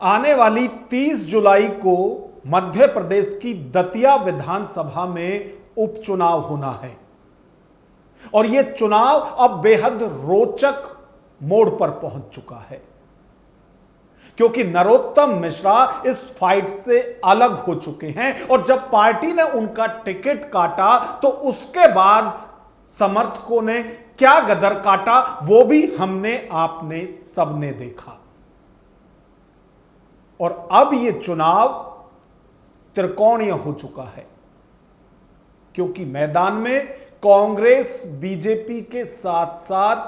आने वाली 30 जुलाई को मध्य प्रदेश की दतिया विधानसभा में उपचुनाव होना है और यह चुनाव अब बेहद रोचक मोड़ पर पहुंच चुका है, क्योंकि नरोत्तम मिश्रा इस फाइट से अलग हो चुके हैं और जब पार्टी ने उनका टिकट काटा तो उसके बाद समर्थकों ने क्या गदर काटा वो भी हमने आपने सबने देखा। और अब यह चुनाव त्रिकोणीय हो चुका है, क्योंकि मैदान में कांग्रेस बीजेपी के साथ साथ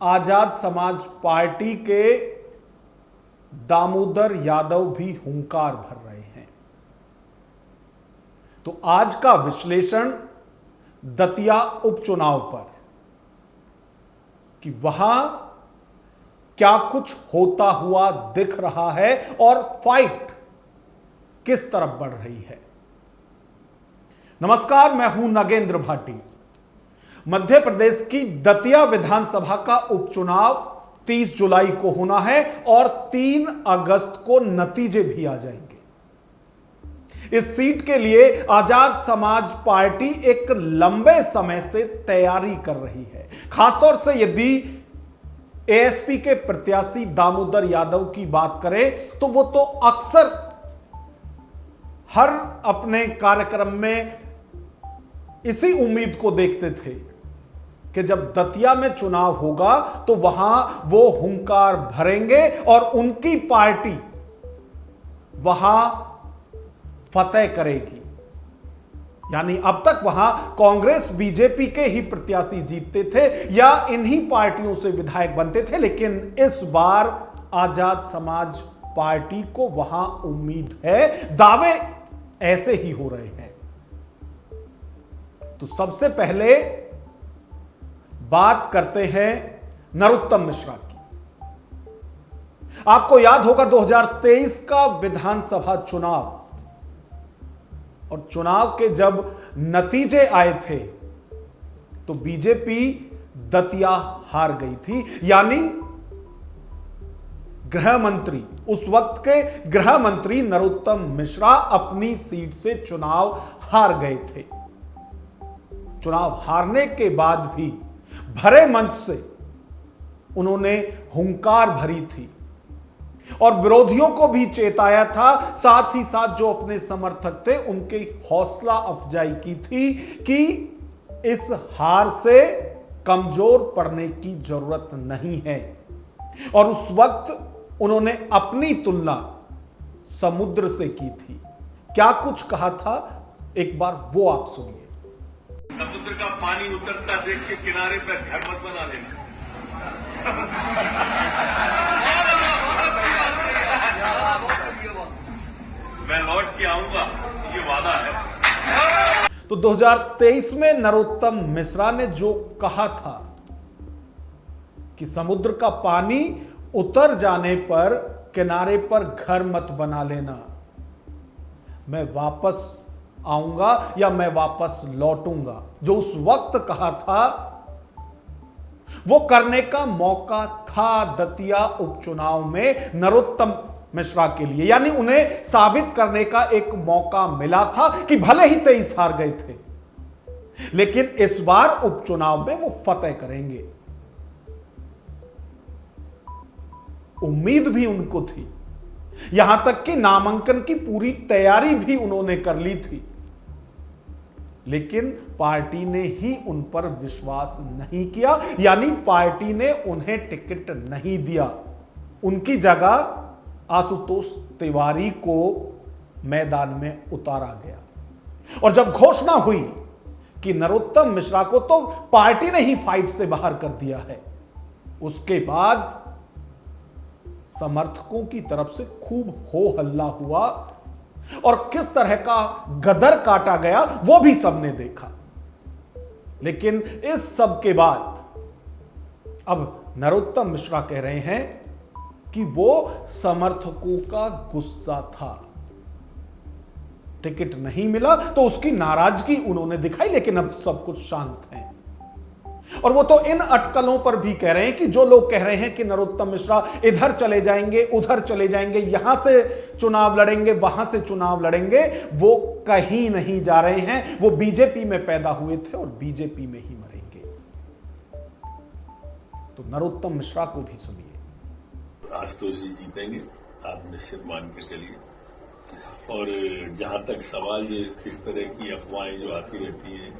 आजाद समाज पार्टी के दामोदर यादव भी हुंकार भर रहे हैं। तो आज का विश्लेषण दतिया उपचुनाव पर कि वहां क्या कुछ होता हुआ दिख रहा है और फाइट किस तरफ बढ़ रही है। नमस्कार, मैं हूं नगेंद्र भाटी। मध्य प्रदेश की दतिया विधानसभा का उपचुनाव 30 जुलाई को होना है और 3 अगस्त को नतीजे भी आ जाएंगे। इस सीट के लिए आजाद समाज पार्टी एक लंबे समय से तैयारी कर रही है। खासतौर से यदि एएसपी के प्रत्याशी दामोदर यादव की बात करें तो वो तो अक्सर हर अपने कार्यक्रम में इसी उम्मीद को देखते थे कि जब दतिया में चुनाव होगा तो वहां वो हुंकार भरेंगे और उनकी पार्टी वहां फतेह करेगी। यानी अब तक वहां कांग्रेस बीजेपी के ही प्रत्याशी जीतते थे या इन्हीं पार्टियों से विधायक बनते थे, लेकिन इस बार आजाद समाज पार्टी को वहां उम्मीद है। दावे ऐसे ही हो रहे हैं। तो सबसे पहले बात करते हैं नरोत्तम मिश्रा की। आपको याद होगा 2023 का विधानसभा चुनाव और चुनाव के जब नतीजे आए थे तो बीजेपी दतिया हार गई थी। यानी गृह मंत्री, उस वक्त के गृह मंत्री नरोत्तम मिश्रा अपनी सीट से चुनाव हार गए थे। चुनाव हारने के बाद भी भरे मंच से उन्होंने हुंकार भरी थी और विरोधियों को भी चेताया था। साथ ही साथ जो अपने समर्थक थे उनकी हौसला अफजाई की थी कि इस हार से कमजोर पड़ने की जरूरत नहीं है। और उस वक्त उन्होंने अपनी तुलना समुद्र से की थी। क्या कुछ कहा था, एक बार वो आप सुनिए। समुद्र का पानी उतरता देख के किनारे पर घर मत बना लेना। मैं लौट के आऊंगा, ये वादा है। तो 2023 में नरोत्तम मिश्रा ने जो कहा था कि समुद्र का पानी उतर जाने पर किनारे पर घर मत बना लेना, मैं वापस आऊंगा या मैं वापस लौटूंगा, जो उस वक्त कहा था वो करने का मौका था दतिया उपचुनाव में नरोत्तम मिश्रा के लिए। यानी उन्हें साबित करने का एक मौका मिला था कि भले ही 23 हार गए थे, लेकिन इस बार उपचुनाव में वो फतेह करेंगे। उम्मीद भी उनको थी, यहां तक कि नामांकन की पूरी तैयारी भी उन्होंने कर ली थी, लेकिन पार्टी ने ही उन पर विश्वास नहीं किया। यानी पार्टी ने उन्हें टिकट नहीं दिया। उनकी जगह आशुतोष तिवारी को मैदान में उतारा गया। और जब घोषणा हुई कि नरोत्तम मिश्रा को तो पार्टी ने ही फाइट से बाहर कर दिया है, उसके बाद समर्थकों की तरफ से खूब हो हल्ला हुआ और किस तरह का गदर काटा गया वो भी सबने देखा। लेकिन इस सब के बाद अब नरोत्तम मिश्रा कह रहे हैं कि वो समर्थकों का गुस्सा था। टिकट नहीं मिला तो उसकी नाराजगी उन्होंने दिखाई, लेकिन अब सब कुछ शांत है। और वो तो इन अटकलों पर भी कह रहे हैं कि जो लोग कह रहे हैं कि नरोत्तम मिश्रा इधर चले जाएंगे, उधर चले जाएंगे, यहां से चुनाव लड़ेंगे, वहां से चुनाव लड़ेंगे, वो कहीं नहीं जा रहे हैं। वो बीजेपी में पैदा हुए थे और बीजेपी में ही मरेंगे। तो नरोत्तम मिश्रा को भी सुनिए। आशुतोष जी जीतेंगे, आप निश्चित मान के चलिए। और जहां तक सवाल ये इस तरह की अफवाहें जो आती रहती हैं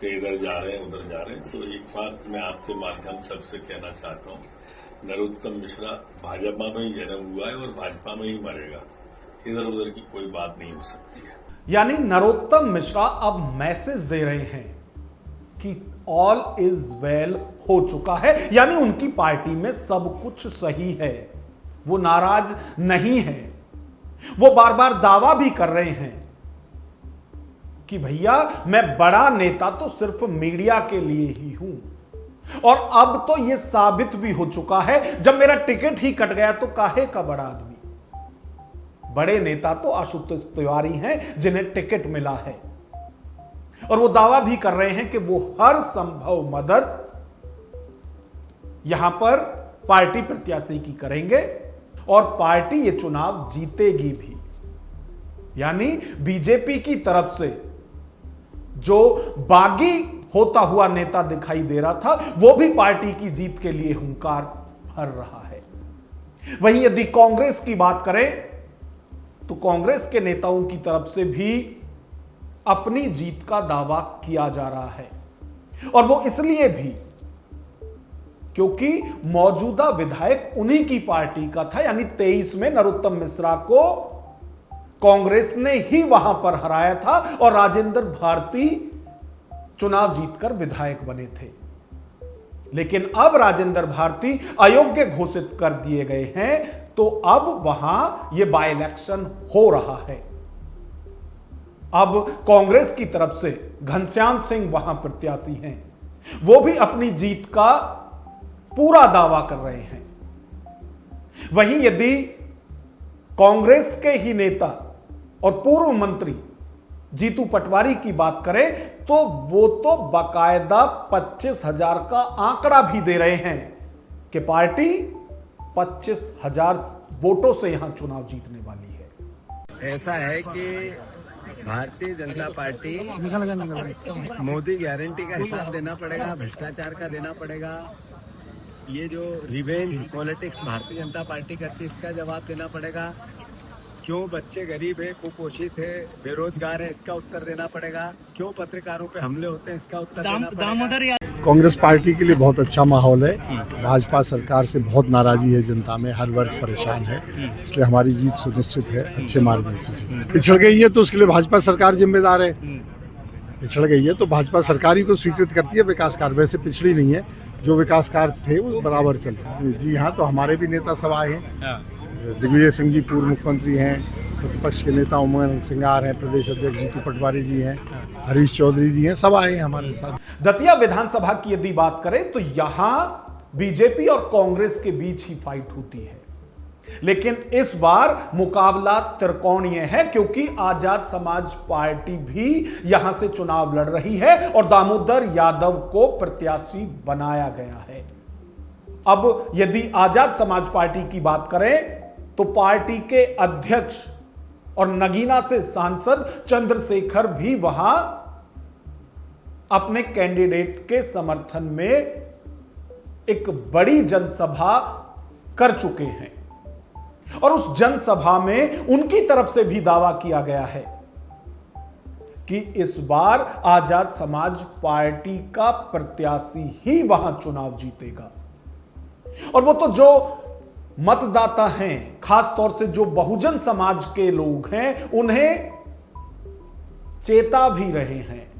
कि इधर जा रहे हैं उधर जा रहे हैं, तो एक बात मैं आपके माध्यम सबसे कहना चाहता हूं, नरोत्तम मिश्रा भाजपा में ही जन्म हुआ है और भाजपा में ही मरेगा। इधर उधर की कोई बात नहीं हो सकती है। यानी नरोत्तम मिश्रा अब मैसेज दे रहे हैं कि ऑल इज वेल हो चुका है, यानी उनकी पार्टी में सब कुछ सही है, वो नाराज नहीं है। वो बार बार दावा भी कर रहे हैं कि भैया मैं बड़ा नेता तो सिर्फ मीडिया के लिए ही हूं, और अब तो यह साबित भी हो चुका है, जब मेरा टिकट ही कट गया तो काहे का बड़ा आदमी। बड़े नेता तो आशुतोष तिवारी हैं जिन्हें टिकट मिला है, और वो दावा भी कर रहे हैं कि वो हर संभव मदद यहां पर पार्टी प्रत्याशी की करेंगे और पार्टी ये चुनाव जीतेगी भी। यानी बीजेपी की तरफ से जो बागी होता हुआ नेता दिखाई दे रहा था, वो भी पार्टी की जीत के लिए हुंकार भर रहा है। वहीं यदि कांग्रेस की बात करें तो कांग्रेस के नेताओं की तरफ से भी अपनी जीत का दावा किया जा रहा है, और वो इसलिए भी क्योंकि मौजूदा विधायक उन्हीं की पार्टी का था। यानी 23 में नरोत्तम मिश्रा को कांग्रेस ने ही वहां पर हराया था और राजेंद्र भारती चुनाव जीतकर विधायक बने थे। लेकिन अब राजेंद्र भारती अयोग्य घोषित कर दिए गए हैं, तो अब वहां यह बाय इलेक्शन हो रहा है। अब कांग्रेस की तरफ से घनश्याम सिंह वहां प्रत्याशी हैं, वो भी अपनी जीत का पूरा दावा कर रहे हैं। वहीं यदि कांग्रेस के ही नेता और पूर्व मंत्री जीतू पटवारी की बात करें तो वो तो बाकायदा 25,000 का आंकड़ा भी दे रहे हैं कि पार्टी 25,000 वोटों से यहां चुनाव जीतने वाली है। ऐसा है कि भारतीय जनता पार्टी मोदी गारंटी का हिसाब देना पड़ेगा, भ्रष्टाचार का देना पड़ेगा, ये जो revenge politics Bharatiya Janata party करती है इसका जवाब देना पड़ेगा, क्यों बच्चे गरीब है, कुपोषित है, बेरोजगार है, इसका उत्तर देना पड़ेगा, क्यों पत्रकारों पे हमले होते हैं इसका उत्तर देना पड़ेगा। कांग्रेस पार्टी के लिए बहुत अच्छा माहौल है। भाजपा सरकार से बहुत नाराजगी है जनता में, हर वर्ग परेशान है, इसलिए हमारी जीत सुनिश्चित है, अच्छे मार्जिन से। पिछड़ गई है तो उसके लिए भाजपा सरकार जिम्मेदार है। पिछड़ गई है तो भाजपा सरकार ही को स्वीकृत करती है विकास कार्य, वैसे पिछड़ी नहीं है, जो विकास कार्य थे वो बराबर चल रहे हैं। जी हाँ, तो हमारे भी नेता सब आए हैं। दिग्विजय सिंह जी पूर्व मुख्यमंत्री हैं, प्रतिपक्ष के नेता उमंग सिंगार हैं, प्रदेश अध्यक्ष जीतू पटवारी जी हैं, हरीश चौधरी जी हैं, सब आए हैं हमारे साथ। दतिया विधानसभा की यदि बात करें तो यहां बीजेपी और कांग्रेस के बीच ही फाइट होती है, लेकिन इस बार मुकाबला त्रिकोणीय है, क्योंकि आजाद समाज पार्टी भी यहां से चुनाव लड़ रही है और दामोदर यादव को प्रत्याशी बनाया गया है। अब यदि आजाद समाज पार्टी की बात करें तो पार्टी के अध्यक्ष और नगीना से सांसद चंद्रशेखर भी वहां अपने कैंडिडेट के समर्थन में एक बड़ी जनसभा कर चुके हैं, और उस जनसभा में उनकी तरफ से भी दावा किया गया है कि इस बार आजाद समाज पार्टी का प्रत्याशी ही वहां चुनाव जीतेगा। और वो तो जो मतदाता हैं, खास तौर से जो बहुजन समाज के लोग हैं, उन्हें चेता भी रहे हैं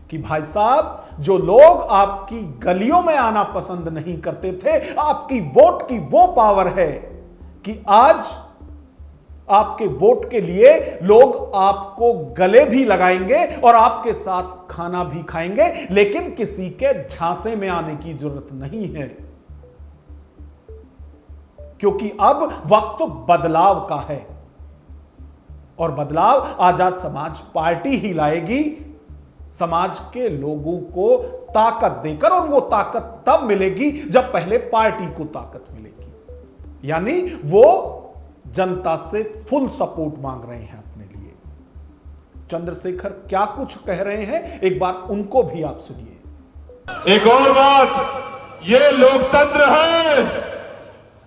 कि भाई साहब, जो लोग आपकी गलियों में आना पसंद नहीं करते थे, आपकी वोट की वो पावर है कि आज आपके वोट के लिए लोग आपको गले भी लगाएंगे और आपके साथ खाना भी खाएंगे, लेकिन किसी के झांसे में आने की जरूरत नहीं है, क्योंकि अब वक्त बदलाव का है और बदलाव आजाद समाज पार्टी ही लाएगी। समाज के लोगों को ताकत देकर, और वो ताकत तब मिलेगी जब पहले पार्टी को ताकत मिलेगी। यानी वो जनता से फुल सपोर्ट मांग रहे हैं अपने लिए। चंद्रशेखर क्या कुछ कह रहे हैं, एक बार उनको भी आप सुनिए। एक और बात, ये लोकतंत्र है,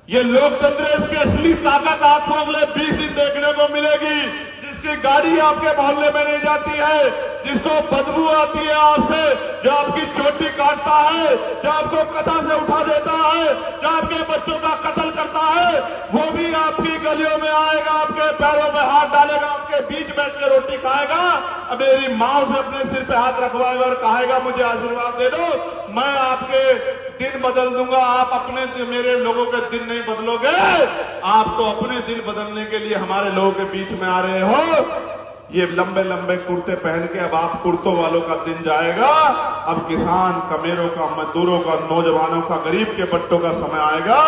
ये लोकतंत्र, इसकी असली ताकत आपको अगले 20 दिन देखने को मिलेगी। जिसकी गाड़ी आपके मोहल्ले में नहीं जाती है, जिसको बदबू आती है आपसे, जो आपकी चोटी काटता है, जो आपको कथा से उठा देता है, जो आपके बच्चों का कत्ल करता है, वो भी आपकी गलियों में आएगा, आपके पैरों में हाथ डालेगा, आपके बीच बैठ के रोटी खाएगा, अब मेरी मां से अपने सिर पे हाथ रखवाएगा और कहेगा मुझे आशीर्वाद दे दो, मैं आपके दिन बदल दूंगा। आप अपने मेरे लोगों के दिन नहीं बदलोगे, आप तो अपने दिन बदलने के लिए हमारे लोगों के बीच में आ रहे हो। ये लंबे लंबे कुर्ते पहन के अब आप कुर्तों वालों का दिन जाएगा। अब किसान, कमेरों का, मजदूरों का, नौजवानों का, गरीब के बट्टों का समय आएगा।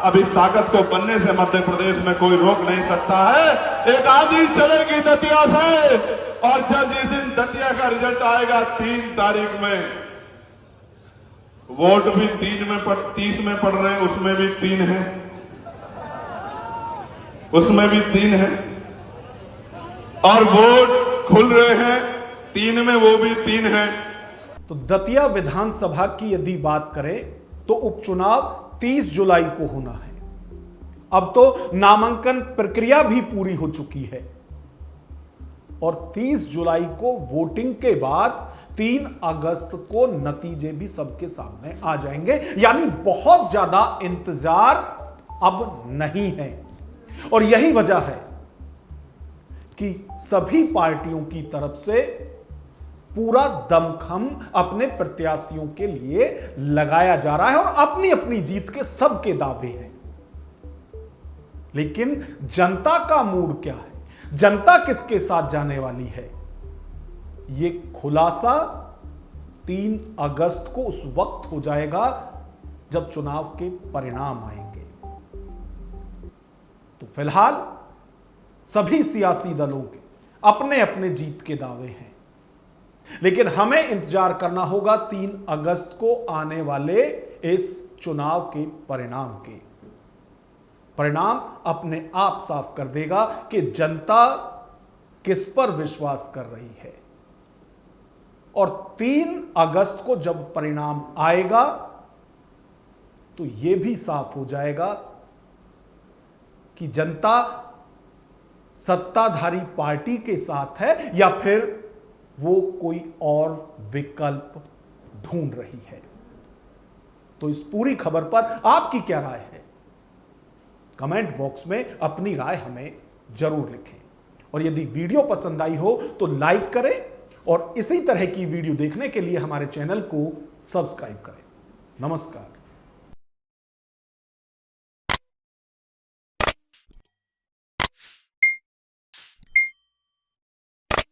अब इस ताकत को बनने से मध्य प्रदेश में कोई रोक नहीं सकता है। एक आंधी चलेगी दतिया से, और जब जिस दिन दतिया का रिजल्ट आएगा 3 तारीख में, वोट भी 30 में पड़ रहे हैं, उसमें भी 3 है, उसमें भी 3 है, और वोट खुल रहे हैं 3 में, वो भी 3 है। तो दतिया विधानसभा की यदि बात करें तो उपचुनाव 30 जुलाई को होना है। अब तो नामांकन प्रक्रिया भी पूरी हो चुकी है और 30 जुलाई को वोटिंग के बाद 3 अगस्त को नतीजे भी सबके सामने आ जाएंगे। यानी बहुत ज्यादा इंतजार अब नहीं है, और यही वजह है कि सभी पार्टियों की तरफ से पूरा दमखम अपने प्रत्याशियों के लिए लगाया जा रहा है और अपनी अपनी जीत के सबके दावे हैं। लेकिन जनता का मूड क्या है, जनता किसके साथ जाने वाली है, यह खुलासा 3 अगस्त को उस वक्त हो जाएगा जब चुनाव के परिणाम आएंगे। तो फिलहाल सभी सियासी दलों के अपने अपने जीत के दावे हैं, लेकिन हमें इंतजार करना होगा 3 अगस्त को आने वाले इस चुनाव के परिणाम के। परिणाम अपने आप साफ कर देगा कि जनता किस पर विश्वास कर रही है, और 3 अगस्त को जब परिणाम आएगा तो यह भी साफ हो जाएगा कि जनता सत्ताधारी पार्टी के साथ है या फिर वो कोई और विकल्प ढूंढ रही है। तो इस पूरी खबर पर आपकी क्या राय है, कमेंट बॉक्स में अपनी राय हमें जरूर लिखें। और यदि वीडियो पसंद आई हो तो लाइक करें, और इसी तरह की वीडियो देखने के लिए हमारे चैनल को सब्सक्राइब करें। नमस्कार।